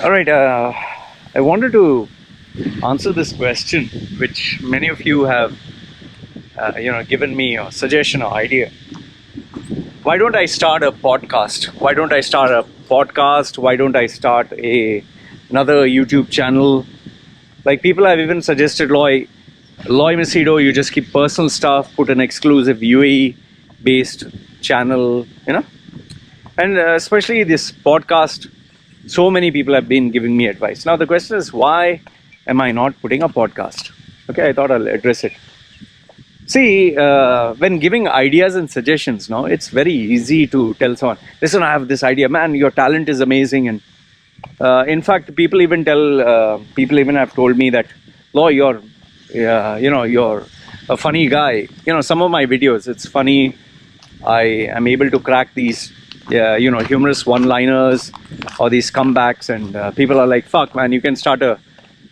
All right. I wanted to answer this question, which many of you have, given me a suggestion or idea. Why don't I start a podcast? Why don't I start a podcast? Why don't I start another YouTube channel? Like people have even suggested, Loy Machedo, you just keep personal stuff, put an exclusive UAE-based channel, and especially this podcast. So many people have been giving me advice. Now the question is, why am I not putting a podcast? Okay, I thought I'll address it. See, when giving ideas and suggestions, it's very easy to tell someone, listen, I have this idea, man, your talent is amazing. And in fact, people even have told me that, Loy, you're a funny guy. Some of my videos, it's funny. I am able to crack these humorous one-liners or these comebacks, and people are like, fuck man, you can start a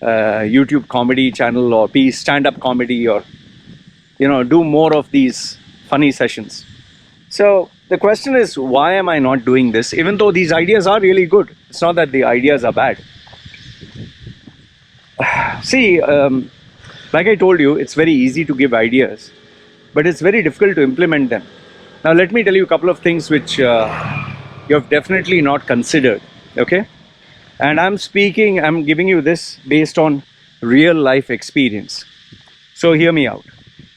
YouTube comedy channel or be stand-up comedy, or do more of these funny sessions. So the question is, why am I not doing this, even though these ideas are really good? It's not that the ideas are bad. See, like I told you, it's very easy to give ideas, but it's very difficult to implement them. Now, let me tell you a couple of things which you have definitely not considered, okay? And I'm giving you this based on real life experience. So hear me out.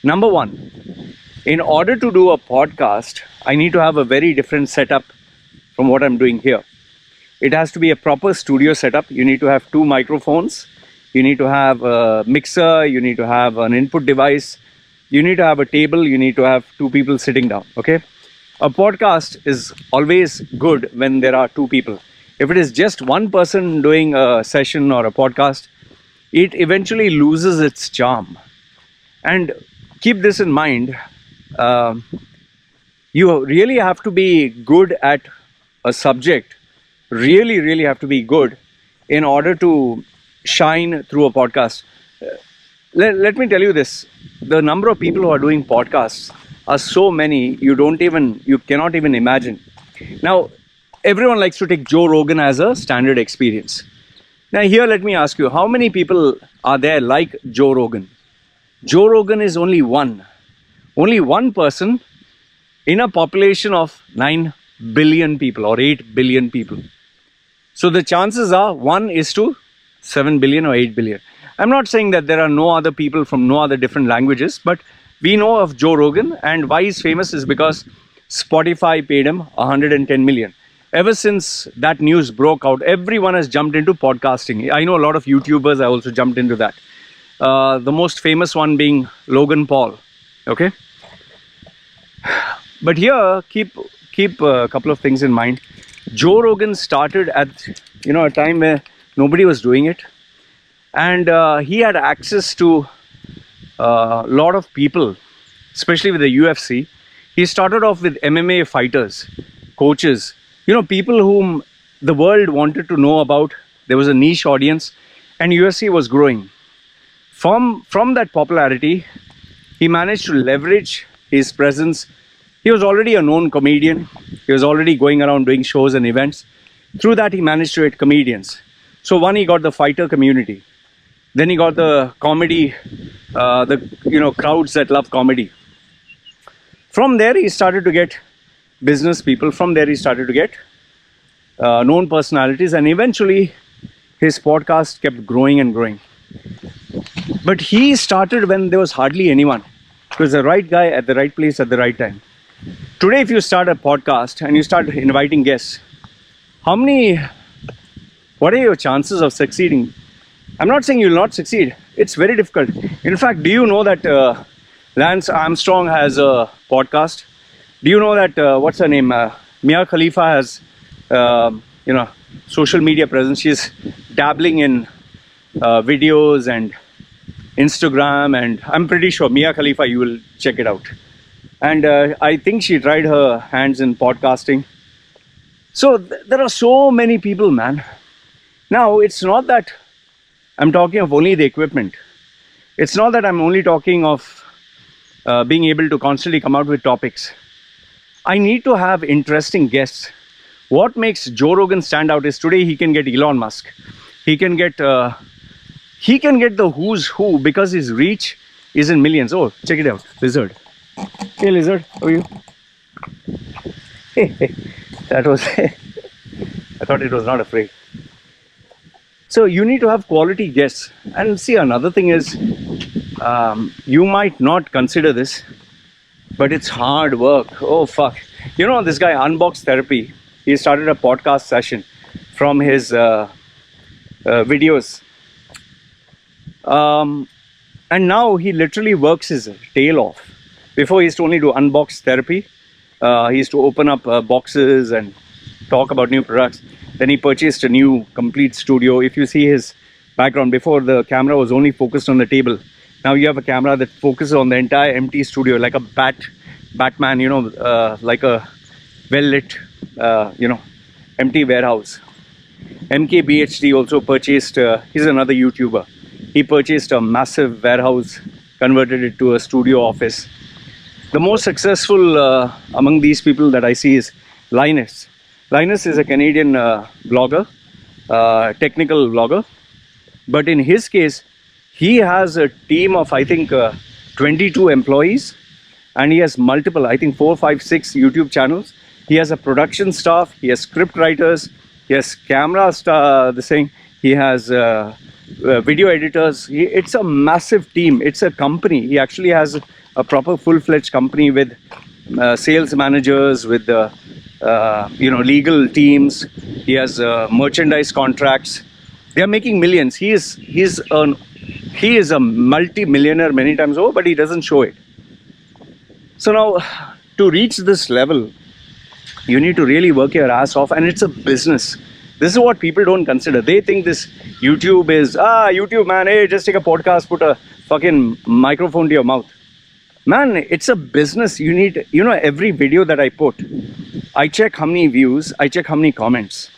Number one, in order to do a podcast, I need to have a very different setup from what I'm doing here. It has to be a proper studio setup. You need to have 2 microphones. You need to have a mixer. You need to have an input device. You need to have a table. You need to have 2 people sitting down, okay? A podcast is always good when there are 2 people. If it is just one person doing a session or a podcast, it eventually loses its charm. And keep this in mind, you really have to be good at a subject, really have to be good in order to shine through a podcast. Let me tell you this, the number of people who are doing podcasts are so many, you cannot even imagine. Now, everyone likes to take Joe Rogan as a standard experience. Now here, let me ask you, how many people are there like Joe Rogan? Joe Rogan is only one person in a population of 9 billion people or 8 billion people. So the chances are 1 is to 7 billion or 8 billion. I'm not saying that there are no other people from no other different languages, but we know of Joe Rogan, and why he's famous is because Spotify paid him 110 million. Ever since that news broke out, everyone has jumped into podcasting. I know a lot of YouTubers have also jumped into that. The most famous one being Logan Paul. Okay. But here, keep a couple of things in mind. Joe Rogan started at a time where nobody was doing it, and he had access to a lot of people, especially with the UFC. He started off with MMA fighters, coaches, people whom the world wanted to know about. There was a niche audience, and UFC was growing. From that popularity, he managed to leverage his presence. He was already a known comedian. He was already going around doing shows and events. Through that, he managed to get comedians. So one, he got the fighter community. Then he got the comedy, crowds that love comedy. From there, he started to get business people. From there, he started to get known personalities. And eventually, his podcast kept growing and growing. But he started when there was hardly anyone. He was the right guy at the right place at the right time. Today, if you start a podcast and you start inviting guests, what are your chances of succeeding? I'm not saying you'll not succeed. It's very difficult. In fact, do you know that Lance Armstrong has a podcast? Do you know that, what's her name? Mia Khalifa has, social media presence. She's dabbling in videos and Instagram, and I'm pretty sure Mia Khalifa, you will check it out. And I think she tried her hands in podcasting. So there are so many people, man. Now, it's not that I'm talking of only the equipment. It's not that I'm only talking of being able to constantly come out with topics. I need to have interesting guests What makes Joe Rogan stand out is today he can get Elon Musk. He can get the who's who because his reach is in millions. Oh, check it out, Lizard. Hey, Lizard, how are you? Hey, that was. I thought it was not afraid. So you need to have quality guests. And see, another thing is, you might not consider this, but it's hard work. Oh fuck! You know this guy Unbox Therapy. He started a podcast session from his videos. And now he literally works his tail off. Before he used to only do unbox therapy. He used to open up boxes and talk about new products. Then he purchased a new complete studio. If you see his background, before the camera was only focused on the table. Now you have a camera that focuses on the entire empty studio, like a Batman, you know, like a well-lit, you know, empty warehouse. MKBHD also purchased, he's another YouTuber. He purchased a massive warehouse, converted it to a studio office. The most successful among these people that I see is Linus. Linus is a Canadian blogger, technical blogger. But in his case, he has a team of, I think, 22 employees. And he has multiple, I think 4, 5, 6 YouTube channels. He has a production staff. He has script writers. He has camera he has video editors. It's a massive team. It's a company. He actually has a proper full-fledged company with sales managers, with you know, legal teams. He has merchandise contracts. They are making millions. He is a multi-millionaire many times over, but he doesn't show it. So now, to reach this level, you need to really work your ass off, and it's a business. This is what people don't consider. They think this YouTube is, YouTube, man, hey, just take a podcast, put a fucking microphone to your mouth. Man, it's a business. You need, you know, every video that I put, I check how many views, I check how many comments.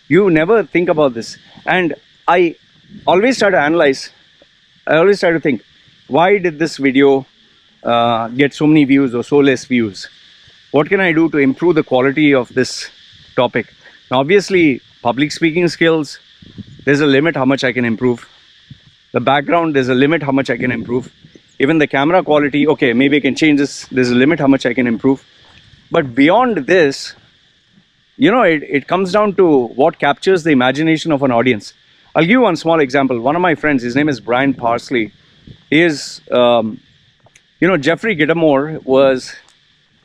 You never think about this. And I always try to analyze, I always try to think, why did this video get so many views or so less views? What can I do to improve the quality of this topic? Now, obviously, public speaking skills, there's a limit how much I can improve. The background, there's a limit how much I can improve. Even the camera quality, okay, maybe I can change this. There's a limit how much I can improve. But beyond this, you know, it comes down to what captures the imagination of an audience. I'll give you one small example. One of my friends, his name is Brian Parsley. He is, you know, Jeffrey Gittermore was,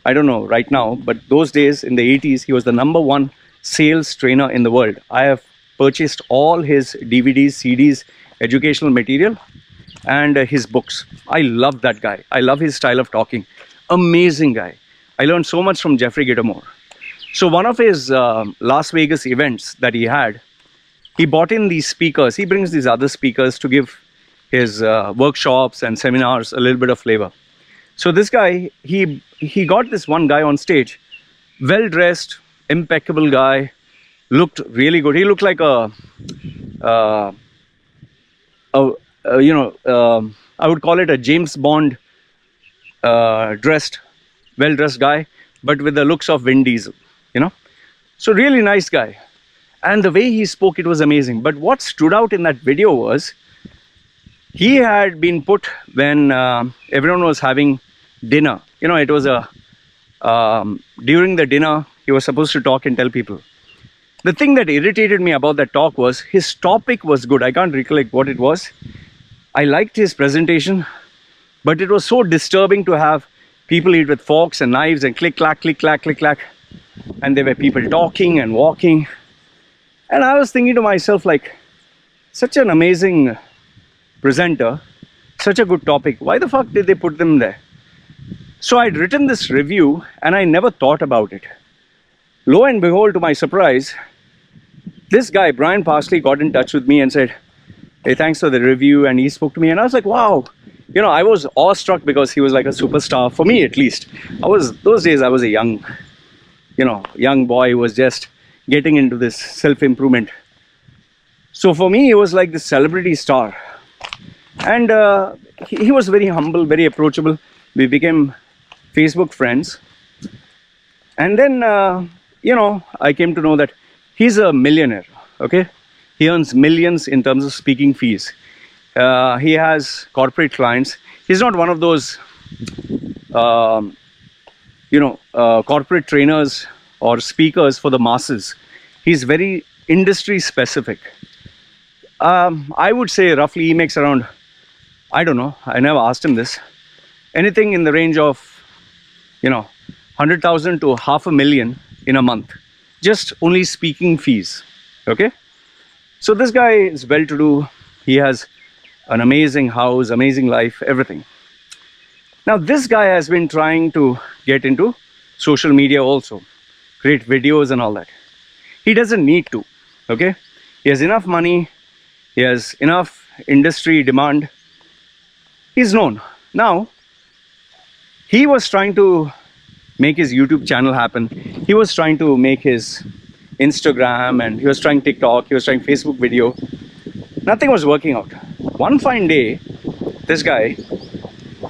I don't know right now, but those days in the 80s, he was the #1 sales trainer in the world. I have purchased all his DVDs, CDs, educational material, and his books. I love that guy. I love his style of talking. Amazing guy. I learned so much from Jeffrey Gittermore. So one of his Las Vegas events that he had, he brought in these speakers. He brings these other speakers to give his workshops and seminars a little bit of flavor. So this guy, he got this one guy on stage, well-dressed, impeccable guy, looked really good. He looked like you know, I would call it a James Bond well-dressed guy, but with the looks of Vin Diesel, you know. So really nice guy. And the way he spoke, it was amazing. But what stood out in that video was, he had been put when everyone was having dinner. You know, it was during the dinner, he was supposed to talk and tell people. The thing that irritated me about that talk was, his topic was good. I can't recollect what it was. I liked his presentation, but it was so disturbing to have people eat with forks and knives and click, clack, click, clack, click, clack. And there were people talking and walking. And I was thinking to myself, like, such an amazing presenter, such a good topic. Why the fuck did they put them there? So I'd written this review and I never thought about it. Lo and behold, to my surprise, this guy, Brian Parsley, got in touch with me and said, hey, thanks for the review. And he spoke to me and I was like, wow. You know, I was awestruck because he was like a superstar, for me at least. Those days I was a young boy who was just getting into this self-improvement. So for me, he was like this celebrity star. And he was very humble, very approachable. We became Facebook friends. And then I came to know that he's a millionaire. Okay, he earns millions in terms of speaking fees. He has corporate clients. He's not one of those corporate trainers or speakers for the masses. He's very industry specific. I would say roughly he makes around, I don't know, I never asked him this, anything in the range of 100,000 to 500,000 in a month, just only speaking fees. Okay, so this guy is well to do. He has an amazing house, amazing life, everything. Now this guy has been trying to get into social media also, create videos and all that. He doesn't need to. Okay, he has enough money, he has enough industry demand, he's known. Now he was trying to make his YouTube channel happen. He was trying to make his Instagram, and he was trying TikTok, he was trying Facebook video. Nothing was working out. One fine day, this guy,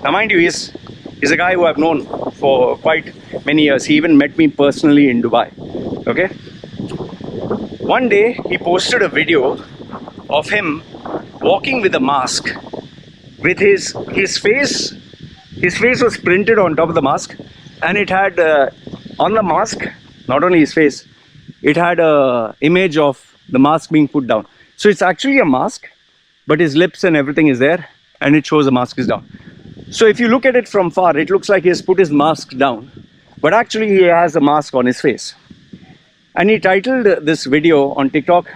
now mind you, he's a guy who I've known for quite many years. He even met me personally in Dubai. Okay, one day he posted a video of him walking with a mask, with his face was printed on top of the mask, and it had on the mask, not only his face, it had a image of the mask being put down. So it's actually a mask, but his lips and everything is there, and it shows the mask is down. So if you look at it from far, it looks like he has put his mask down, but actually he has a mask on his face. And he titled this video on TikTok,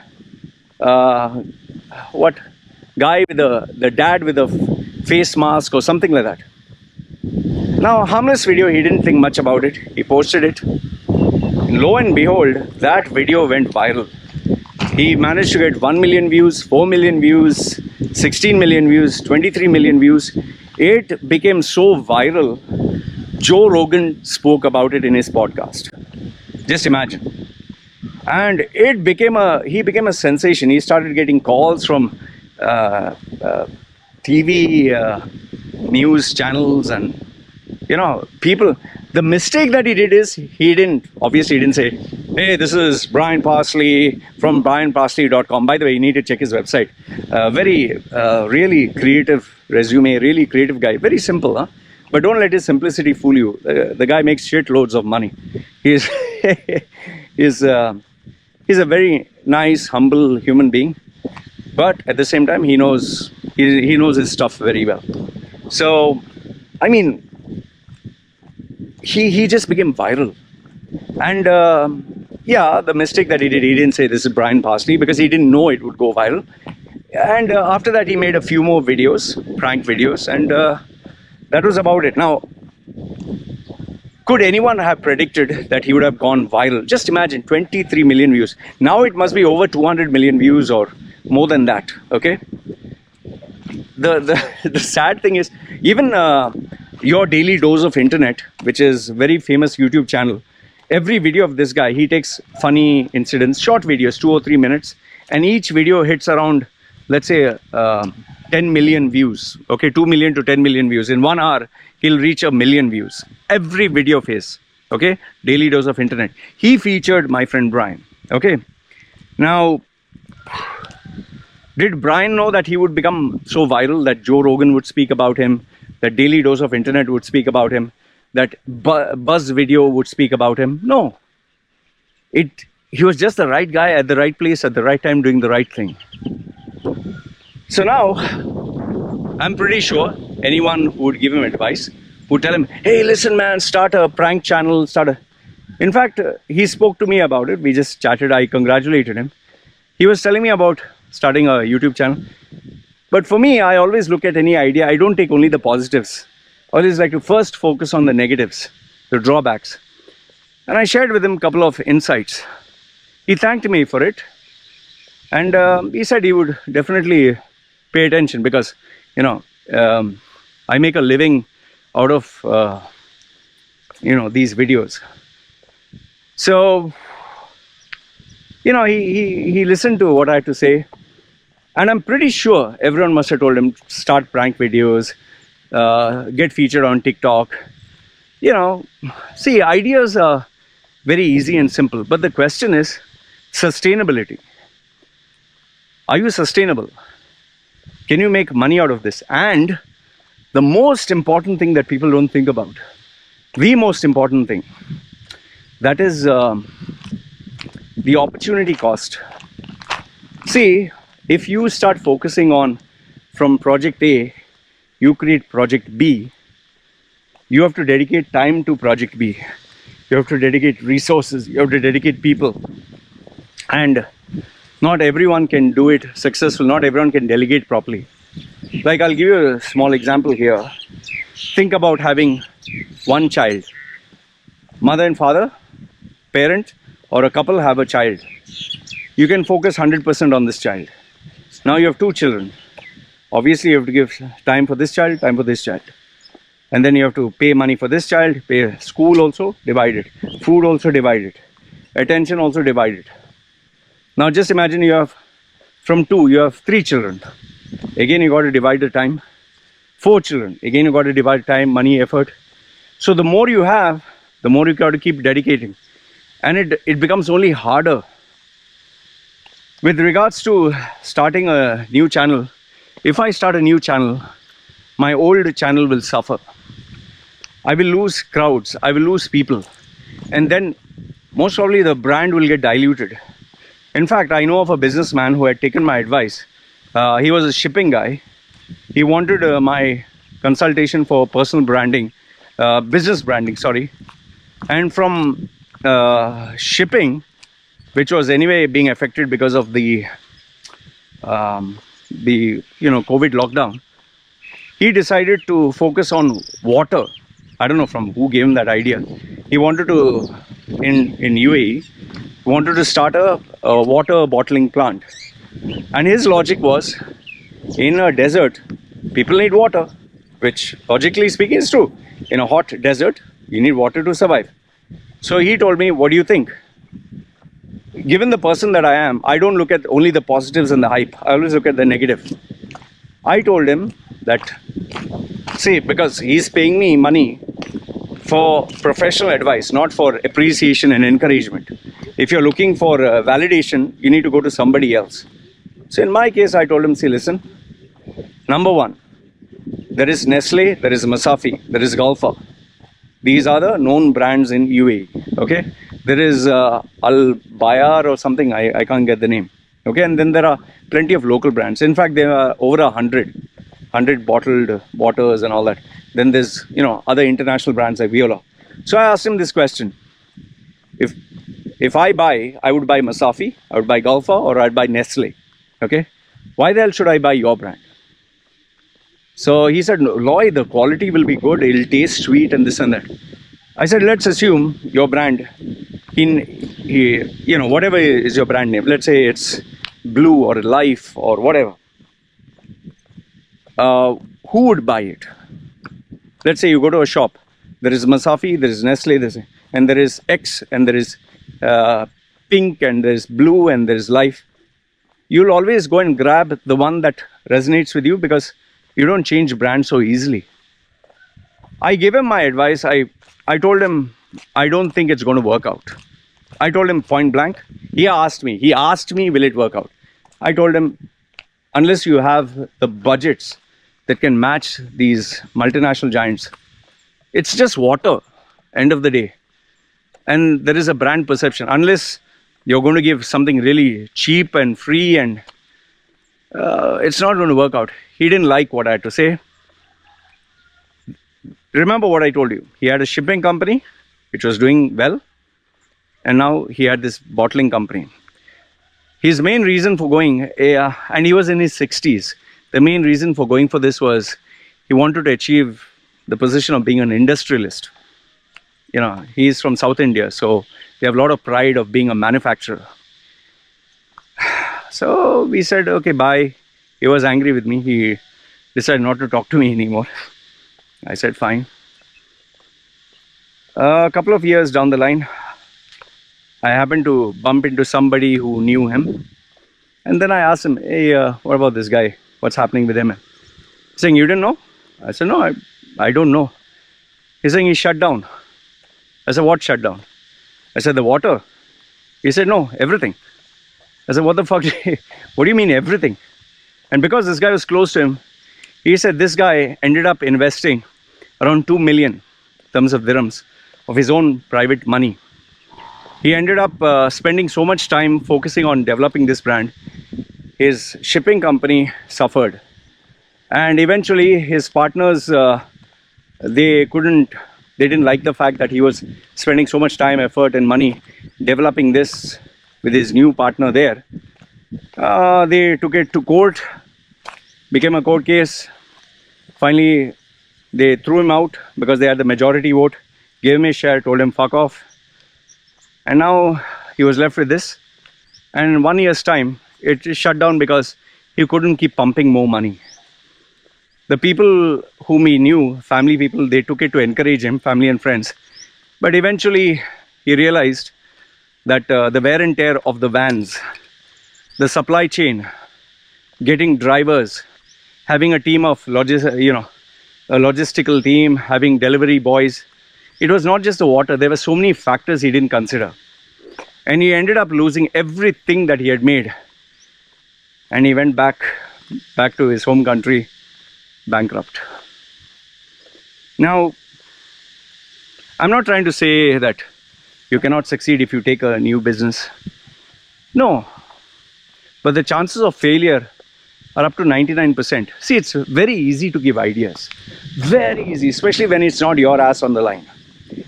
what guy with the dad with a face mask or something like that. Now, harmless video, he didn't think much about it. He posted it. And lo and behold, that video went viral. He managed to get 1 million views, 4 million views, 16 million views, 23 million views. It became so viral, Joe Rogan spoke about it in his podcast. Just imagine. And he became a sensation. He started getting calls from TV news channels and people. The mistake that he did is he didn't say, hey, this is Brian Parsley from brianparsley.com. By the way, you need to check his website. Really creative resume, really creative guy. Very simple, huh? But don't let his simplicity fool you. The guy makes shit loads of money. He's he's a very nice, humble human being. But at the same time, he knows his stuff very well. So, I mean, he just became viral. And the mistake that he did, he didn't say this is Brian Parsley because he didn't know it would go viral. And after that, he made a few more videos, prank videos, and that was about it. Now, could anyone have predicted that he would have gone viral? Just imagine, 23 million views. Now it must be over 200 million views or more than that. Okay. The sad thing is, even Your Daily Dose of Internet, which is very famous YouTube channel, every video of this guy, he takes funny incidents, short videos, 2 or 3 minutes, and each video hits around, let's say, 10 million views. Okay, 2 million to 10 million views. In 1 hour, he'll reach 1 million views. Every video of his. Okay, Daily Dose of Internet. He featured my friend Brian. Okay, now, did Brian know that he would become so viral that Joe Rogan would speak about him, that Daily Dose of Internet would speak about him, that Buzz Video would speak about him? No. He was just the right guy at the right place at the right time doing the right thing. So now, I'm pretty sure anyone who would give him advice would tell him, hey, listen man, start a prank channel, In fact, he spoke to me about it. We just chatted. I congratulated him. He was telling me about starting a YouTube channel. But for me, I always look at any idea. I don't take only the positives. I always like to first focus on the negatives, the drawbacks. And I shared with him a couple of insights. He thanked me for it. And he said he would definitely pay attention because, I make a living out of, these videos. So, he listened to what I had to say. And I'm pretty sure everyone must have told him, start prank videos, get featured on TikTok. See, ideas are Very easy and simple. But the question is sustainability. Are you sustainable? Can you make money out of this? And the most important thing that people don't think about, the most important thing, that is the opportunity cost. See, if you start focusing on from project A, you create project B, you have to dedicate time to project B. You have to dedicate resources, you have to dedicate people. And not everyone can do it successful, not everyone can delegate properly. Like, I'll give you a small example here. Think about having one child. Mother and father, parent, or a couple have a child. You can focus 100% on this child. Now you have two children. Obviously, you have to give time for this child, time for this child. And then you have to pay money for this child, pay school also, divided. Food also divided. Attention also divided. Now just imagine you have, from two, you have 3 children. Again, you got to divide the time. 4 children. Again, you got to divide time, money, effort. So the more you have, the more you got to keep dedicating. And it becomes only harder. With regards to starting a new channel, if I start a new channel, my old channel will suffer. I will lose crowds, I will lose people. And then most probably the brand will get diluted. In fact, I know of a businessman who had taken my advice. He was a shipping guy. He wanted my consultation for personal branding, business branding, sorry. And from shipping, which was anyway being affected because of the COVID lockdown, he decided to focus on water. I don't know from who gave him that idea. He wanted to, in UAE, wanted to start a water bottling plant. And his logic was, in a desert, people need water, which logically speaking is true. In a hot desert, you need water to survive. So he told me, what do you think? Given the person that I am, I don't look at only the positives and the hype. I always look at the negative. I told him that, see, because he's paying me money for professional advice, not for appreciation and encouragement. If you're looking for validation, you need to go to somebody else. So in my case, I told him, see, listen, number one, there is Nestle, there is Masafi, there is Golfa. These are the known brands in UAE, okay? There is Al Bayar or something, I can't get the name, okay? And then there are plenty of local brands. In fact, there are over 100 bottled waters and all that. Then there's, other international brands like Viola. So I asked him this question. If I would buy Masafi, I would buy Golfa, or I'd buy Nestle, okay? Why the hell should I buy your brand? So he said, Loy, the quality will be good, it'll taste sweet and this and that. I said, let's assume your brand, whatever is your brand name, let's say it's Blue or Life or whatever. Who would buy it? Let's say you go to a shop, there is Masafi, there is Nestle, and there is X, and there is Pink, and there is Blue, and there is Life. You'll always go and grab the one that resonates with you because you don't change brand so easily. I gave him my advice. I told him, I don't think it's going to work out. I told him point blank. He asked me, will it work out? I told him, unless you have the budgets that can match these multinational giants, it's just water, end of the day. And there is a brand perception. Unless you're going to give something really cheap and free, and it's not going to work out. He didn't like what I had to say. Remember what I told you. He had a shipping company, which was doing well. And now he had this bottling company. His main reason for going, and he was in his 60s. The main reason for going for this was he wanted to achieve the position of being an industrialist. He's from South India, so they have a lot of pride of being a manufacturer. So we said, okay, bye. He was angry with me. He decided not to talk to me anymore. I said, fine. A couple of years down the line, I happened to bump into somebody who knew him. And then I asked him, hey, what about this guy? What's happening with him? He's saying, you didn't know? I said, no, I don't know. He's saying he shut down. I said, what shut down? I said, the water? He said, no, everything. I said, what the fuck? What do you mean everything? And because this guy was close to him, he said this guy ended up investing around 2 million in terms of dirhams of his own private money. He ended up spending so much time focusing on developing this brand. His shipping company suffered. And eventually his partners, they didn't like the fact that he was spending so much time, effort and money developing this with his new partner there. They took it to court, became a court case. Finally, they threw him out because they had the majority vote, gave him his share, told him fuck off. And now he was left with this. And in 1 year's time, it shut down because he couldn't keep pumping more money. The people whom he knew, family people, they took it to encourage him, family and friends. But eventually he realized that the wear and tear of the vans, the supply chain, getting drivers, having a team of a logistical team, having delivery boys, it was not just the water. There were so many factors he didn't consider. And he ended up losing everything that he had made. And he went back to his home country, bankrupt. Now, I'm not trying to say that you cannot succeed if you take a new business. No. But the chances of failure are up to 99%. See, it's very easy to give ideas. Very easy, especially when it's not your ass on the line.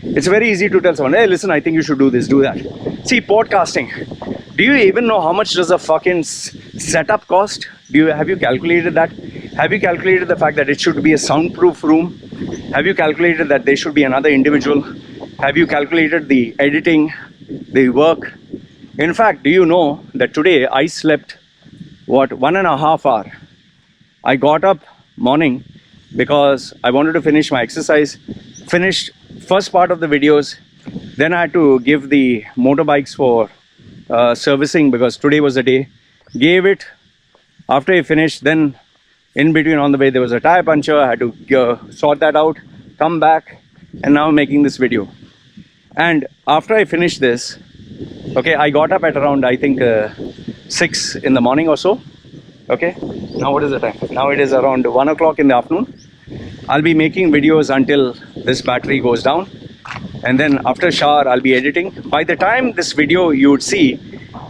It's very easy to tell someone, hey, listen, I think you should do this, do that. See, podcasting. Do you even know how much does a fucking setup cost? Have you calculated that? Have you calculated the fact that it should be a soundproof room? Have you calculated that there should be another individual? Have you calculated the editing, the work? In fact, do you know that today I slept, 1.5 hours? I got up morning because I wanted to finish my exercise, finished first part of the videos, then I had to give the motorbikes for servicing because today was the day. Gave it. After I finished, then in between on the way there was a tire puncture. I had to sort that out, come back, and now I'm making this video. And after I finished this, okay, I got up at around, I think 6 in the morning or so. Okay, now what is the time? Now it is around 1 o'clock in the afternoon. I'll be making videos until this battery goes down, and then after shower I'll be editing. By the time this video you would see,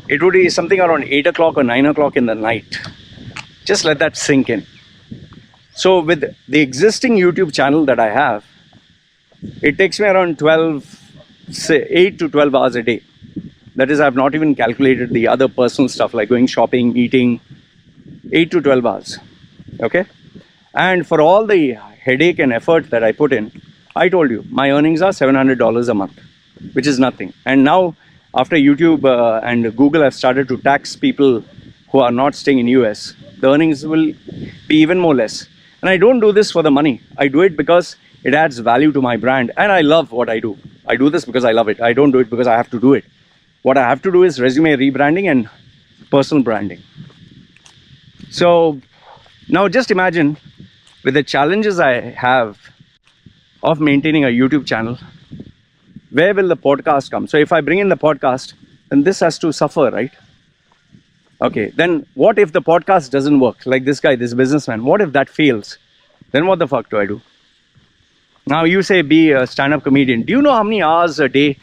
it would be something around 8 o'clock or 9 o'clock in the night. Just let that sink in. So with the existing YouTube channel that I have, it takes me around 8 to 12 hours a day. That is, I've not even calculated the other personal stuff like going shopping, eating. 8 to 12 hours. Okay? And for all the headache and effort that I put in, I told you, my earnings are $700 a month, which is nothing. And now, after YouTube and Google have started to tax people who are not staying in US, the earnings will be even more less. And I don't do this for the money. I do it because it adds value to my brand. And I love what I do. I do this because I love it. I don't do it because I have to do it. What I have to do is resume rebranding and personal branding. So now just imagine with the challenges I have of maintaining a YouTube channel, where will the podcast come? So if I bring in the podcast, then this has to suffer, right? Okay, then what if the podcast doesn't work? Like this guy, this businessman, what if that fails? Then what the fuck do I do? Now you say be a stand-up comedian. Do you know how many hours a day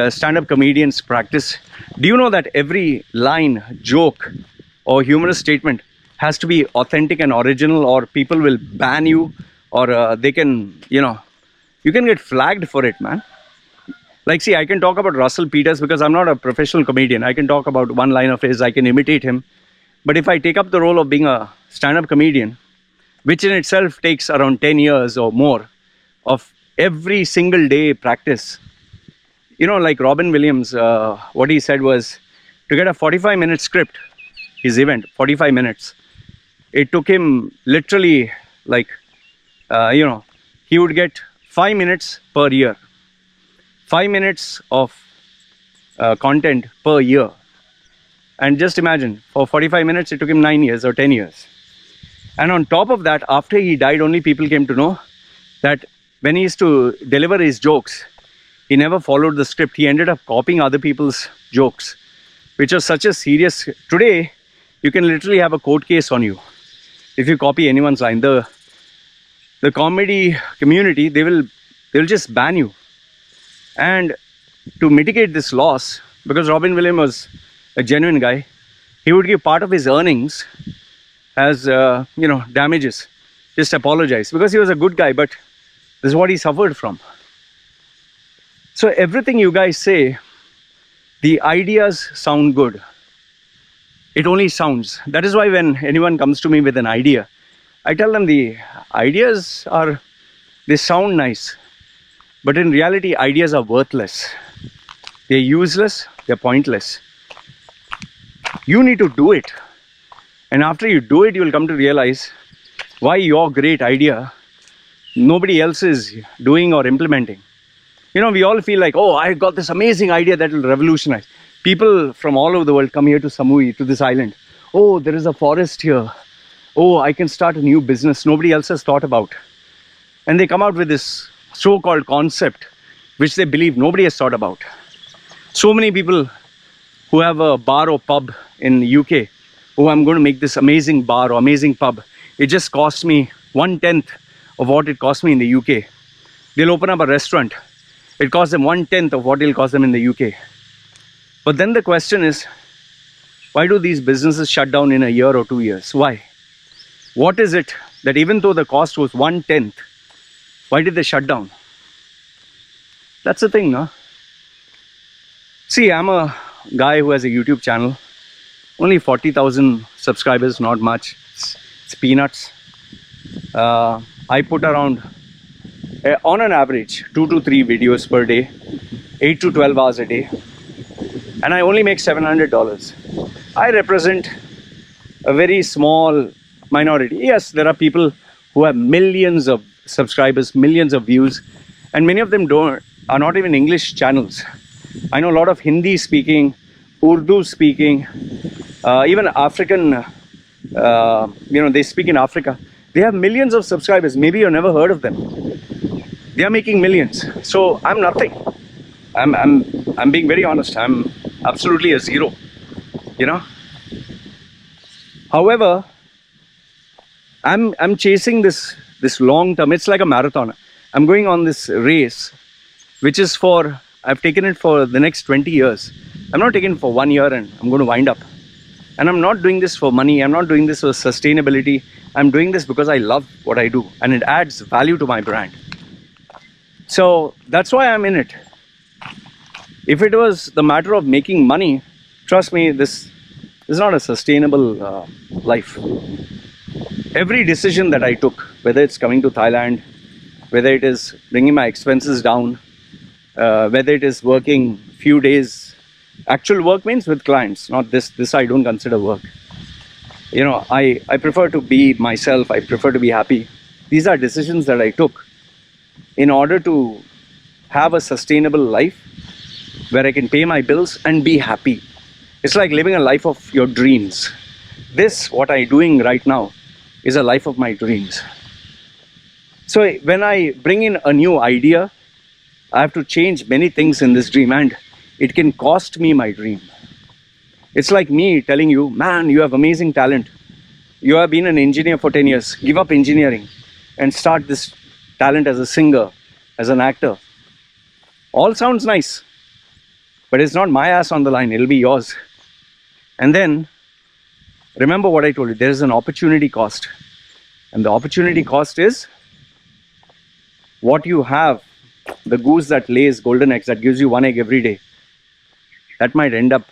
stand-up comedians practice? Do you know that every line, joke or humorous statement has to be authentic and original, or people will ban you, or they can, you can get flagged for it, man. Like, see, I can talk about Russell Peters because I'm not a professional comedian. I can talk about one line of his, I can imitate him. But if I take up the role of being a stand-up comedian, which in itself takes around 10 years or more of every single day practice, like Robin Williams, what he said was, to get a 45-minute script, his event, 45 minutes, it took him literally he would get 5 minutes per year. 5 minutes of content per year. And just imagine, for 45 minutes, it took him 9 years or 10 years. And on top of that, after he died, only people came to know that when he used to deliver his jokes, He never followed the script. He ended up copying other people's jokes, which was such a serious... Today, you can literally have a court case on you if you copy anyone's line. The comedy community, they'll just ban you. And to mitigate this loss, because Robin Williams was a genuine guy, he would give part of his earnings as damages. Just apologize, because he was a good guy, but this is what he suffered from. So everything you guys say, the ideas sound good. It only sounds. That is why when anyone comes to me with an idea, I tell them the ideas they sound nice, but in reality, ideas are worthless. They're useless, they're pointless. You need to do it. And after you do it, you will come to realize why your great idea nobody else is doing or implementing. We all feel like, oh, I got this amazing idea that will revolutionize. People from all over the world come here to Samui, to this island. Oh, there is a forest here. Oh, I can start a new business nobody else has thought about. And they come out with this so-called concept, which they believe nobody has thought about. So many people who have a bar or pub in the UK, oh, I'm going to make this amazing bar or amazing pub. It just costs me 1/10 of what it cost me in the UK. They'll open up a restaurant. It costs them 1/10 of what it'll cost them in the UK. But then the question is, why do these businesses shut down in a year or 2 years? Why? What is it that even though the cost was 1/10, why did they shut down? That's the thing, no? See, I'm a guy who has a YouTube channel. Only 40,000 subscribers, not much. It's peanuts. I put around, on an average, 2 to 3 videos per day, 8 to 12 hours a day. And I only make $700. I represent a very small minority. Yes, there are people who have millions of subscribers, millions of views, and many of them are not even English channels. I know a lot of Hindi speaking, Urdu speaking, even African, they speak in Africa. They have millions of subscribers. Maybe you've never heard of them. They are making millions. So I'm nothing. I'm being very honest. I'm absolutely a zero. However, I'm chasing this long term. It's like a marathon. I'm going on this race, which is I've taken it for the next 20 years. I'm not taking it for 1 year and I'm going to wind up. And I'm not doing this for money. I'm not doing this for sustainability. I'm doing this because I love what I do and it adds value to my brand. So that's why I'm in it. If it was the matter of making money, trust me, this is not a sustainable life. Every decision that I took, whether it's coming to Thailand, whether it is bringing my expenses down, whether it is working few days, actual work means with clients, not this I don't consider work. I prefer to be myself. I prefer to be happy. These are decisions that I took in order to have a sustainable life where I can pay my bills and be happy. It's like living a life of your dreams. What I'm doing right now, is a life of my dreams. So when I bring in a new idea, I have to change many things in this dream and it can cost me my dream. It's like me telling you, man, you have amazing talent. You have been an engineer for 10 years. Give up engineering and start this talent as a singer, as an actor. All sounds nice, but it's not my ass on the line. It'll be yours. And then remember what I told you. There is an opportunity cost. And the opportunity cost is what you have. The goose that lays golden eggs, that gives you 1 egg every day, that might end up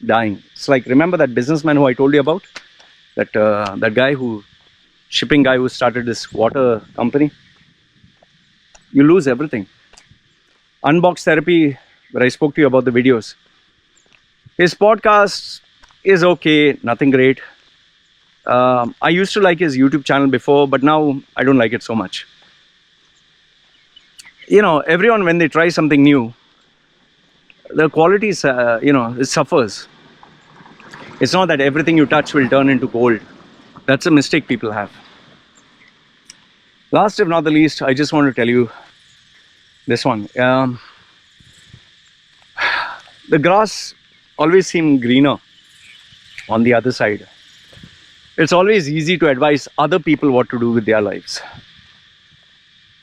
dying. It's like, remember that businessman who I told you about? That guy shipping guy who started this water company? You lose everything. Unbox Therapy, where I spoke to you about the videos. His podcast is okay, nothing great. I used to like his YouTube channel before, but now I don't like it so much. Everyone, when they try something new, the quality, it suffers. It's not that everything you touch will turn into gold. That's a mistake people have. Last, if not the least, I just want to tell you this one. the grass always seems greener on the other side. It's always easy to advise other people what to do with their lives.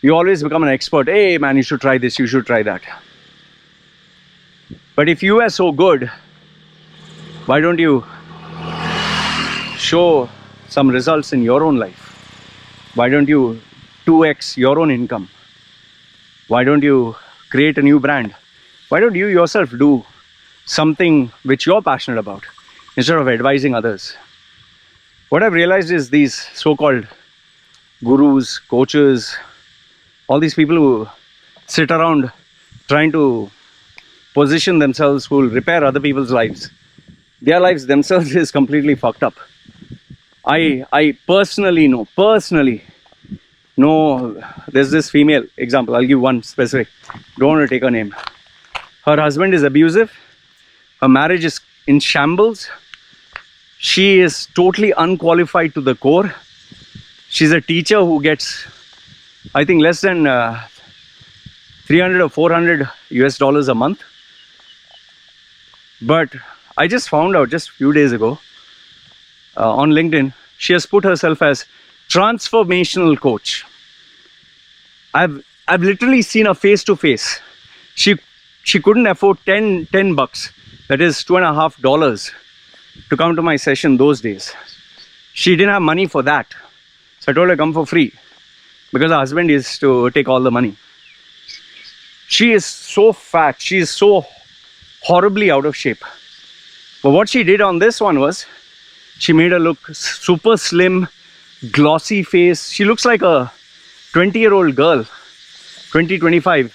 You always become an expert. Hey man, you should try this, you should try that. But if you are so good, why don't you show some results in your own life? Why don't you 2x your own income? Why don't you create a new brand? Why don't you yourself do something which you're passionate about instead of advising others? What I've realized is these so-called gurus, coaches, all these people who sit around trying to position themselves, who will repair other people's lives, their lives themselves is completely fucked up. I personally know, there's this female example. I'll give one specific. Don't want to take her name. Her husband is abusive. Her marriage is in shambles. She is totally unqualified to the core. She's a teacher who gets, I think, less than 300 or 400 US dollars a month. But I just found out just a few days ago on LinkedIn, she has put herself as transformational coach. I've literally seen her face to face. She couldn't afford 10 bucks, that is $2.50, to come to my session those days. She didn't have money for that. So I told her come for free because her husband is to take all the money. She is so fat. She is so horribly out of shape. But what she did on this one was she made her look super slim, glossy face. She looks like a 20-year-old girl, 20, 25,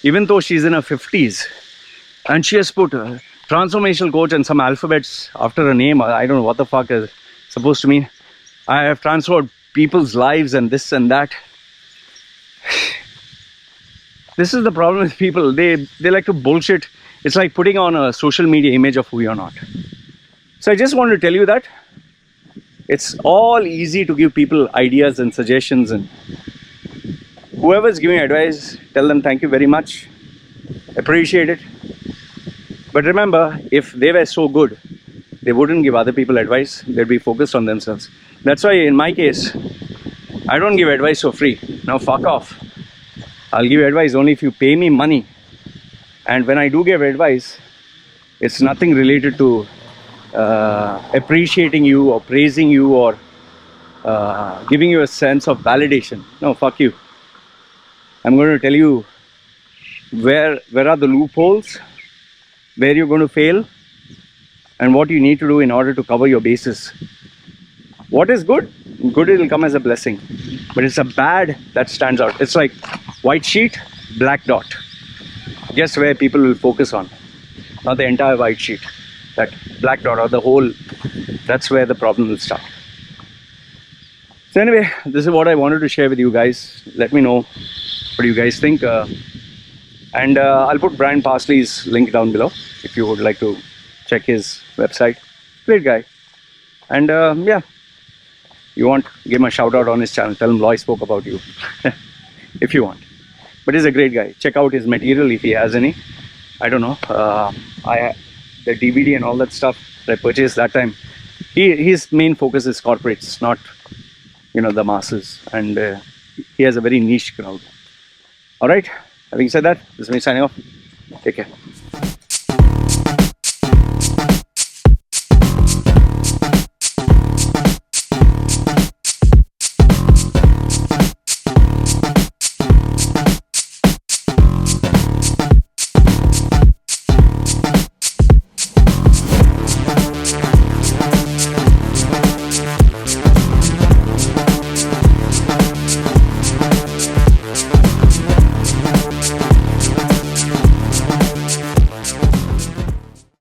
even though she's in her 50s. And she has put a transformational coach and some alphabets after her name. I don't know what the fuck is supposed to mean. I have transformed people's lives and this and that. This is the problem with people. They like to bullshit. It's like putting on a social media image of who you're not. So I just want to tell you that it's all easy to give people ideas and suggestions, and whoever's giving advice, tell them thank you very much. Appreciate it. But remember, if they were so good, they wouldn't give other people advice. They'd be focused on themselves. That's why in my case, I don't give advice for free. Now fuck off. I'll give advice only if you pay me money. And when I do give advice, it's nothing related to appreciating you or praising you or giving you a sense of validation. No, fuck you. I'm going to tell you where are the loopholes, where you're going to fail, and what you need to do in order to cover your bases. What is good? Good will come as a blessing. But it's a bad that stands out. It's like white sheet, black dot. Guess where people will focus on? Not the entire white sheet. That black dot or the whole, that's where the problem will start. So anyway, this is what I wanted to share with you guys. Let me know what you guys think. And I'll put Brian Parsley's link down below if you would like to check his website. Great guy. And yeah, you want, give him a shout out on his channel. Tell him Loy spoke about you. If you want. But he's a great guy. Check out his material if he has any. I don't know. The DVD and all that stuff that I purchased that time. His main focus is corporates, not the masses. And he has a very niche crowd. All right. Having said that, this is me signing off. Take care.